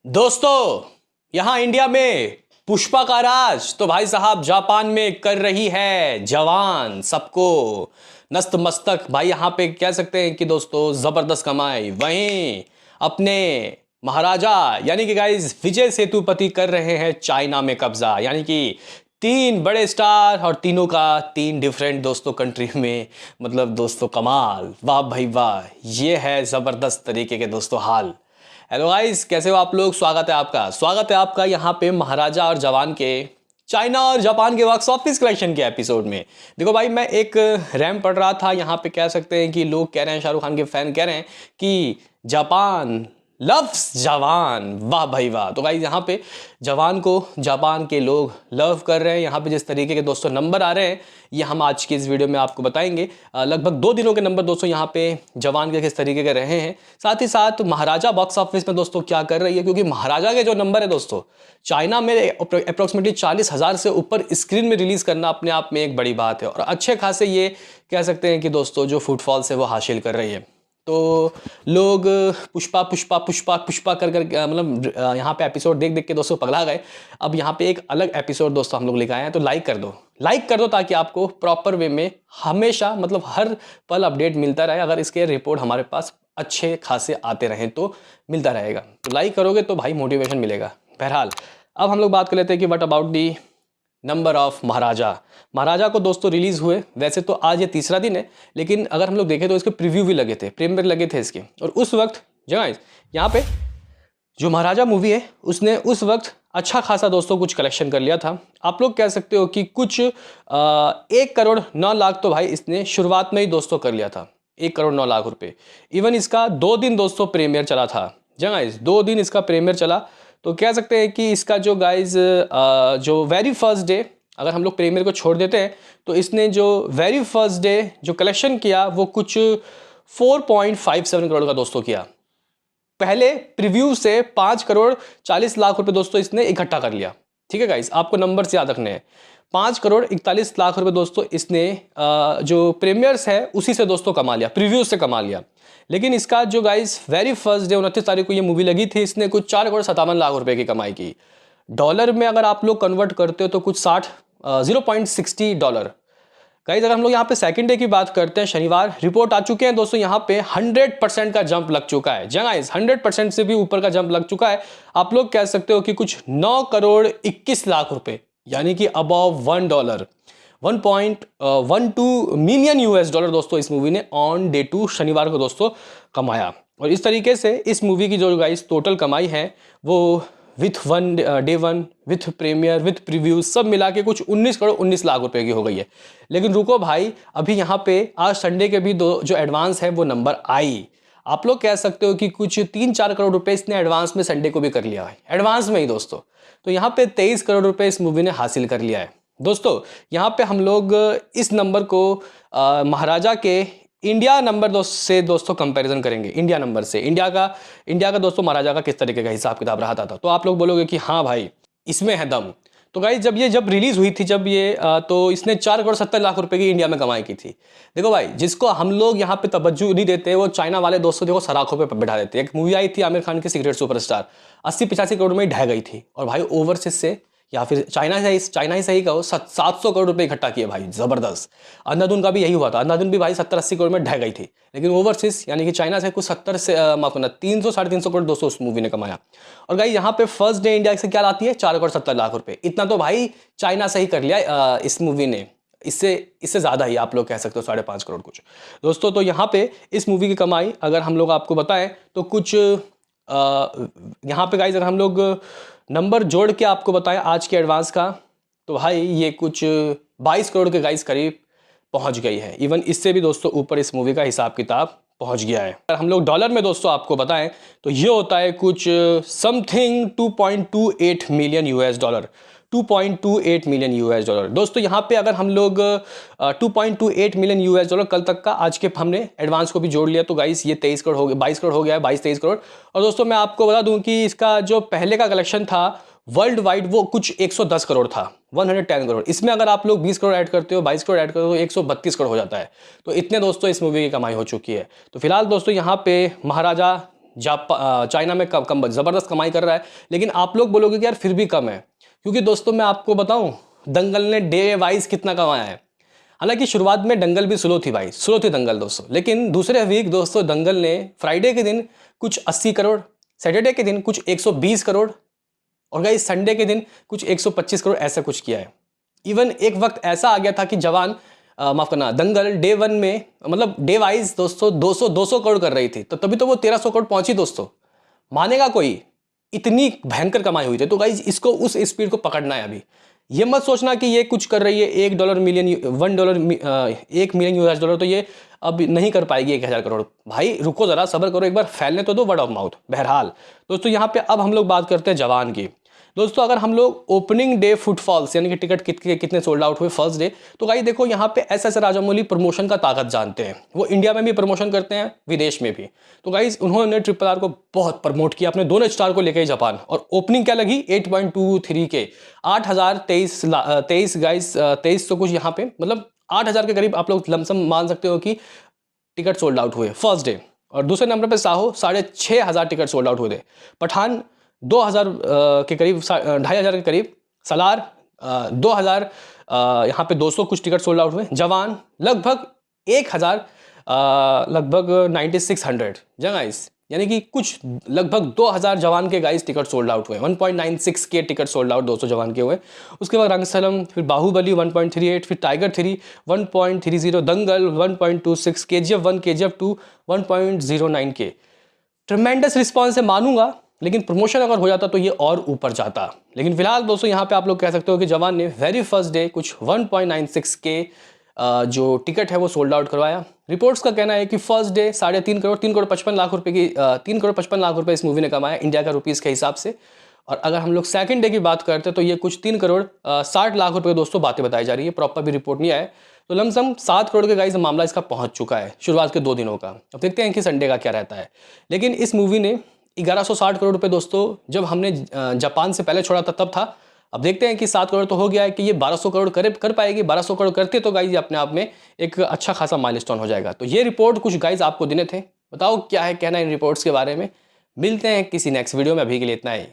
दोस्तों, यहाँ इंडिया में पुष्पा का राज तो भाई साहब जापान में कर रही है जवान सबको नस्त मस्तक। भाई यहाँ पे कह सकते हैं कि दोस्तों जबरदस्त कमाई। वहीं अपने महाराजा यानी कि गाइस विजय सेतुपति कर रहे हैं चाइना में कब्जा। यानी कि तीन बड़े स्टार और तीनों का तीन डिफरेंट दोस्तों कंट्री में, मतलब दोस्तों कमाल। वाह भाई वाह, ये है जबरदस्त तरीके के दोस्तों हाल। हेलो गाइस, कैसे हो आप लोग? स्वागत है आपका यहाँ पे महाराजा और जवान के चाइना और जापान के बॉक्स ऑफिस कलेक्शन के एपिसोड में। देखो भाई, मैं एक रैम पढ़ रहा था, यहाँ पे कह सकते हैं कि लोग कह रहे हैं, शाहरुख खान के फैन कह रहे हैं कि जापान लव्स जवान। वाह भाई वाह। तो गाइस यहाँ पे जवान को जापान के लोग लव कर रहे हैं। यहाँ पे जिस तरीके के दोस्तों नंबर आ रहे हैं, ये हम आज की इस वीडियो में आपको बताएंगे। लगभग 2 दिनों के नंबर दोस्तों यहाँ पे जवान के किस तरीके के रहे हैं, साथ ही साथ महाराजा बॉक्स ऑफिस में दोस्तों क्या कर रही है। क्योंकि महाराजा के जो नंबर है दोस्तों, चाइना में अप्रोक्सीमेटली 40,000 से ऊपर स्क्रीन में रिलीज करना अपने आप में एक बड़ी बात है। और अच्छे खासे ये कह सकते हैं कि दोस्तों जो फुटफॉल्स है वो हासिल कर रही है। तो लोग पुष्पा पुष्पा पुष्पा पुष्पा कर मतलब यहाँ पे एपिसोड देख देख के दोस्तों पगला गए। अब यहाँ पे एक अलग एपिसोड दोस्तों हम लोग लेकर आए हैं, तो लाइक कर दो ताकि आपको प्रॉपर वे में हमेशा मतलब हर पल अपडेट मिलता रहे। अगर इसके रिपोर्ट हमारे पास अच्छे खासे आते रहें तो मिलता रहेगा। तो लाइक करोगे तो भाई मोटिवेशन मिलेगा। बहरहाल अब हम लोग बात कर लेते हैं कि what about the number of Maharaja को दोस्तों रिलीज हुए। वैसे तो आज ये तीसरा दिन है, लेकिन अगर हम लोग देखें तो इसके प्रीव्यू भी लगे थे, प्रीमियर लगे थे इसके। और उस वक्त जगह यहाँ पे जो महाराजा मूवी है उसने उस वक्त अच्छा खासा दोस्तों कुछ कलेक्शन कर लिया था। आप लोग कह सकते हो कि कुछ 1,09,00,000 तो भाई इसने शुरुआत में ही दोस्तों कर लिया था। 1,09,00,000 रुपये। इवन इसका 2 दिन दोस्तों प्रीमियर चला था। जगह 2 दिन इसका प्रीमियर चला, तो कह सकते हैं कि इसका जो गाइज जो वेरी फर्स्ट डे, अगर हम लोग प्रीमियर को छोड़ देते हैं तो इसने जो वेरी फर्स्ट डे जो कलेक्शन किया वो कुछ 4.57 करोड़ का दोस्तों किया। पहले प्रीव्यू से 5,40,00,000 रुपए दोस्तों इसने इकट्ठा कर लिया। ठीक है गाइज, आपको नंबर याद रखने हैं। 5,41,00,000 रुपए दोस्तों इसने जो प्रीमियर्स है उसी से दोस्तों कमा लिया, प्रीव्यू से कमा लिया। लेकिन इसका जो गाइस वेरी फर्स्ट डे 29 तारीख को ये मूवी लगी थी, इसने कुछ 4,57,00,000 रुपए की कमाई की। डॉलर में अगर आप लोग कन्वर्ट करते हो तो कुछ 0.60 डॉलर। गाइस अगर हम लोग यहाँ पे सेकंड डे की बात करते हैं, शनिवार रिपोर्ट आ चुके हैं दोस्तों, यहाँ पे 100% का जंप लग चुका है। जी गाइस 100% से भी ऊपर का जंप लग चुका है। आप लोग कह सकते हो कि कुछ 9,21,00,000 रुपए, यानी कि अबव $1, 1.12 मिलियन US डॉलर दोस्तों इस मूवी ने ऑन डे 2 शनिवार को दोस्तों कमाया। और इस तरीके से इस मूवी की जो गाइस टोटल कमाई है वो with day 1 with premiere with preview सब मिला के कुछ 19,19,00,000 रुपए की हो गई है। लेकिन रुको भाई, अभी यहाँ पे आज संडे के भी जो एडवांस है वो नंबर आई। आप लोग कह सकते हो कि कुछ 3-4 करोड़ रुपए इसने एडवांस में संडे को भी कर लिया है, एडवांस में ही दोस्तों। तो यहाँ पे 23 करोड़ रुपए इस मूवी ने हासिल कर लिया है दोस्तों। यहाँ पे हम लोग इस नंबर को महाराजा के इंडिया नंबर से दोस्तों कंपैरिजन करेंगे। इंडिया नंबर से इंडिया का दोस्तों महाराजा का किस तरीके का हिसाब किताब रहा था। तो आप लोग बोलोगे कि हाँ भाई इसमें है दम। तो गाइस जब रिलीज हुई थी तो इसने 4,70,00,000 रुपए की इंडिया में कमाई की थी। देखो भाई, जिसको हम लोग यहाँ पे तवज्जो नहीं देते वो चाइना वाले दोस्तों देखो सराखों पे बैठा देते। एक मूवी आई थी आमिर खान की सीक्रेट सुपरस्टार, 80-85 करोड़ में ढह गई थी। और भाई ओवरसीज से या फिर चाइना ही सही कहो 700 करोड़ रुपए इकट्ठा किए भाई, जबरदस्त। अंधाधुन का भी यही हुआ था, अंधाधुन भी भाई 70-80 करोड़ में ढह गई थी। लेकिन ओवरसीज यानी कि चाइना से कुछ 70 से माफ करना 300-350 करोड़ दोस्तों उस मूवी ने कमाया। और भाई यहाँ पे फर्स्ट डे इंडिया से क्या लाती है, 4,70,00,000 रुपए। इतना तो भाई चाइना से ही कर लिया इस मूवी ने, इससे ज़्यादा ही आप लोग कह सकते हो 5.5 करोड़ कुछ दोस्तों। तो यहाँ पे इस मूवी की कमाई अगर हम लोग आपको बताएं तो कुछ यहाँ पे गाइज अगर हम लोग नंबर जोड़ के आपको बताएं आज के एडवांस का, तो भाई ये कुछ 22 करोड़ के गाइज करीब पहुंच गई है। इवन इससे भी दोस्तों ऊपर इस मूवी का हिसाब किताब पहुंच गया है। अगर हम लोग डॉलर में दोस्तों आपको बताएं तो ये होता है कुछ something 2.28 million US dollar, 2.28 million US dollar दोस्तों। यहाँ पे अगर हम लोग 2.28 मिलियन US डॉलर कल तक का आज के हमने एडवांस को भी जोड़ लिया तो गाइस ये 23 करोड़ हो गया, 22 करोड़ हो गया है, 22-23 करोड़। और दोस्तों मैं आपको बता दूं कि इसका जो पहले का कलेक्शन था वर्ल्ड वाइड वो कुछ 110 करोड़ था, 110 करोड़। इसमें अगर आप लोग 20 करोड़ ऐड करते हो, 22 करोड़ ऐड करते हो तो 132 करोड़ हो जाता है। तो इतने दोस्तों इस मूवी की कमाई हो चुकी है। तो फिलहाल दोस्तों यहाँ पे महाराजा चाइना में कम ज़बरदस्त कमाई कर रहा है, लेकिन आप लोग बोलोगे कि यार फिर भी कम है, क्योंकि दोस्तों मैं आपको बताऊं दंगल ने डे वाइज कितना कमाया है। हालांकि शुरुआत में दंगल भी स्लो थी भाई, स्लो थी दंगल दोस्तों, लेकिन दूसरे वीक दोस्तों दंगल ने फ्राइडे के दिन कुछ 80 करोड़, सैटरडे के दिन कुछ 120 करोड़ और गाइस संडे के दिन कुछ 125 करोड़ ऐसा कुछ किया है। इवन एक वक्त ऐसा आ गया था कि जवान माफ करना दंगल डे 1 में मतलब डे वाइज दोस्तों 200 करोड़ कर रही थी, तो तभी तो वो 1300 करोड़ पहुंची दोस्तों। मानेगा कोई, इतनी भयंकर कमाई हुई थी। तो गाइज इसको उस स्पीड को पकड़ना है अभी। ये मत सोचना कि ये कुछ कर रही है $1 मिलियन, $1 मिलियन, तो ये अब नहीं कर पाएगी 1000 करोड़। भाई रुको जरा, सब्र करो, एक बार फैलने तो दो वर्ड ऑफ माउथ। बहरहाल दोस्तों यहाँ पे अब हम लोग बात करते हैं जवान की। दोस्तों अगर हम लोग ओपनिंग डे फुटफॉल्स यानी कि टिकट कितने सोल्ड आउट हुए फर्स्ट डे, तो भाई देखो यहाँ पे एस राजामौली प्रमोशन का ताकत जानते हैं। वो इंडिया में भी प्रमोशन करते हैं, विदेश में भी। तो गाइज उन्होंने RRR को बहुत प्रमोट किया, अपने दोनों स्टार को लेकर जापान। और ओपनिंग क्या लगी 8.23 के 8023 गाइज 23 तो कुछ यहाँ पे मतलब 8000 के करीब आप लोग लमसम मान सकते हो कि टिकट सोल्ड आउट हुए फर्स्ट डे। और दूसरे नंबर पे साहो 6500 टिकट सोल्ड आउट हुए थे। पठान 2000 के करीब, 2500 के करीब। सलार 2000, यहाँ पे 200 कुछ टिकट सोल्ड आउट हुए। जवान लगभग 1000, लगभग 9600 गाइस, यानी कि कुछ लगभग 2000 जवान के गाइस टिकट सोल्ड आउट हुए। 1.96 के टिकट सोल्ड आउट 200 जवान के हुए। उसके बाद रंगस्थलम, फिर बाहुबली 1.38, फिर टाइगर 3 1.30, दंगल 1.26, KGF 1, KGF 2 1.09 के। ट्रमेंडस रिस्पॉन्स है मानूंगा, लेकिन प्रमोशन अगर हो जाता तो ये और ऊपर जाता। लेकिन फिलहाल दोस्तों यहाँ पे आप लोग कह सकते हो कि जवान ने वेरी फर्स्ट डे कुछ 1.96 के जो टिकट है वो सोल्ड आउट करवाया। रिपोर्ट्स का कहना है कि फर्स्ट डे 3.5 करोड़, 3.55 करोड़ रुपए की 3.55 करोड़ रुपए इस मूवी ने कमाया इंडिया का रुपीज़ के हिसाब से। और अगर हम लोग सेकंड डे की बात करते हैं तो ये कुछ 3.60 करोड़ रुपए दोस्तों बातें बताई जा रही है, प्रॉपर भी रिपोर्ट नहीं आया। तो लमसम 7 करोड़ के गाइस मामला इसका पहुंच चुका है शुरुआत के 2 दिनों का। अब देखते हैं कि संडे का क्या रहता है। लेकिन इस मूवी ने 1160 करोड़ रुपए दोस्तों जब हमने जापान से पहले छोड़ा था तब था। अब देखते हैं कि 7 करोड़ तो हो गया है कि ये 1200 करोड़ कर पाएगी। 1200 करोड़ करते तो गाइज अपने आप में एक अच्छा खासा माइलस्टोन हो जाएगा। तो ये रिपोर्ट कुछ गाइज आपको देने थे, बताओ क्या है कहना इन रिपोर्ट्स के बारे में। मिलते हैं किसी नेक्स्ट वीडियो में, अभी के लिए इतना ही।